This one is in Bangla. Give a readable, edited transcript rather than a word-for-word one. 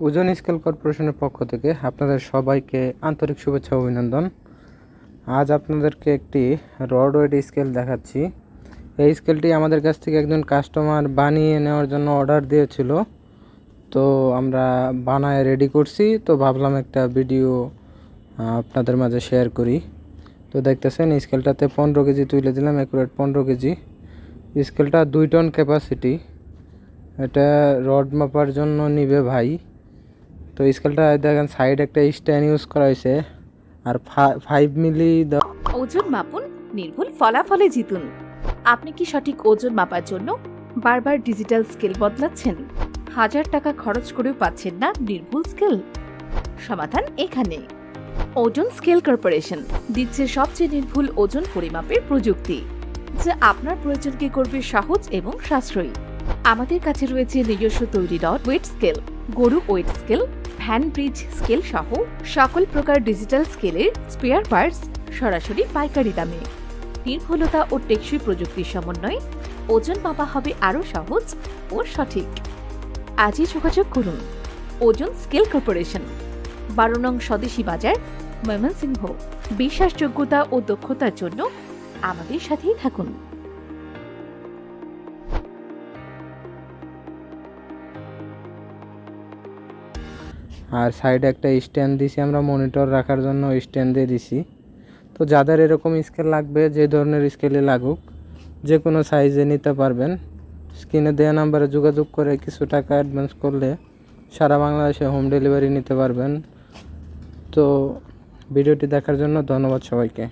ওজন স্কেল কর্পোরেশনের পক্ষ থেকে আপনাদের সবাইকে আন্তরিক শুভেচ্ছা ও অভিনন্দন। আজ আপনাদেরকে একটি রড ওয়েট স্কেল দেখাচ্ছি। এই স্কেলটি আমাদের কাছ থেকে একজন কাস্টমার বানিয়ে নেওয়ার জন্য অর্ডার দিয়েছিল, তো আমরা বানায় রেডি করছি। তো ভাবলাম একটা ভিডিও আপনাদের মাঝে শেয়ার করি। তো দেখতেছেন স্কেলটাতে 15 কেজি তুলে দিলাম, অ্যাকুরেট 15 কেজি। স্কেলটা 2 টন ক্যাপাসিটি। এটা রড মাপার জন্য নিবে ভাই। তো স্কেলটা দেখেন সাইড একটা স্ট্যান্ড ইউজ করা হয়েছে, আর 5 মিলি। ওজন মাপুন, নির্ভুল ফলাফলে জিতুন। আপনি কি সঠিক ওজন মাপার জন্য বারবার ডিজিটাল স্কেল বদলাচ্ছেন? হাজার টাকা খরচ করেও পাচ্ছেন না নির্ভুল স্কেল? সমাধান এখানে। ওজন স্কেল কর্পোরেশন দিচ্ছে সবচেয়ে নির্ভুল ওজন পরিমাপের প্রযুক্তি, যা আপনার প্রয়োজনকে করবে সহজ এবং সাশ্রয়ী। আমাদের কাছে রয়েছে নিজস্ব তৈরি রড ওয়েট স্কেল, গরু weight scale, van bridge scale সহ সকল প্রকার ডিজিটাল স্কেলের স্পেয়ার পার্টস সরাসরি পাইকারি দামে। নির্ভুলতা ও টেকসই প্রযুক্তির সমন্বয়ে ওজন মাপা হবে আরও সহজ ও সঠিক। আজই যোগাযোগ করুন। ওজন স্কেল কর্পোরেশন, 12 নং স্বদেশী বাজার, ময়মনসিংহ। বিশ্বাসযোগ্যতা ও দক্ষতার জন্য আমাদের সাথেই থাকুন। আর সাইডে একটা স্ট্যান্ড দিছি আমরা মনিটর রাখার জন্য, স্ট্যান্ড দিয়ে দিছি। তো যাদের এরকম স্কেল লাগবে, যে ধরনের স্কেলে লাগুক, যে কোনো সাইজে নিতে পারবেন। স্ক্রিনে দেওয়া নাম্বারে যোগাযোগ করে কিছু টাকা অ্যাডভান্স করলে সারা বাংলাদেশে হোম ডেলিভারি নিতে পারবেন। তো ভিডিওটি দেখার জন্য ধন্যবাদ সবাইকে।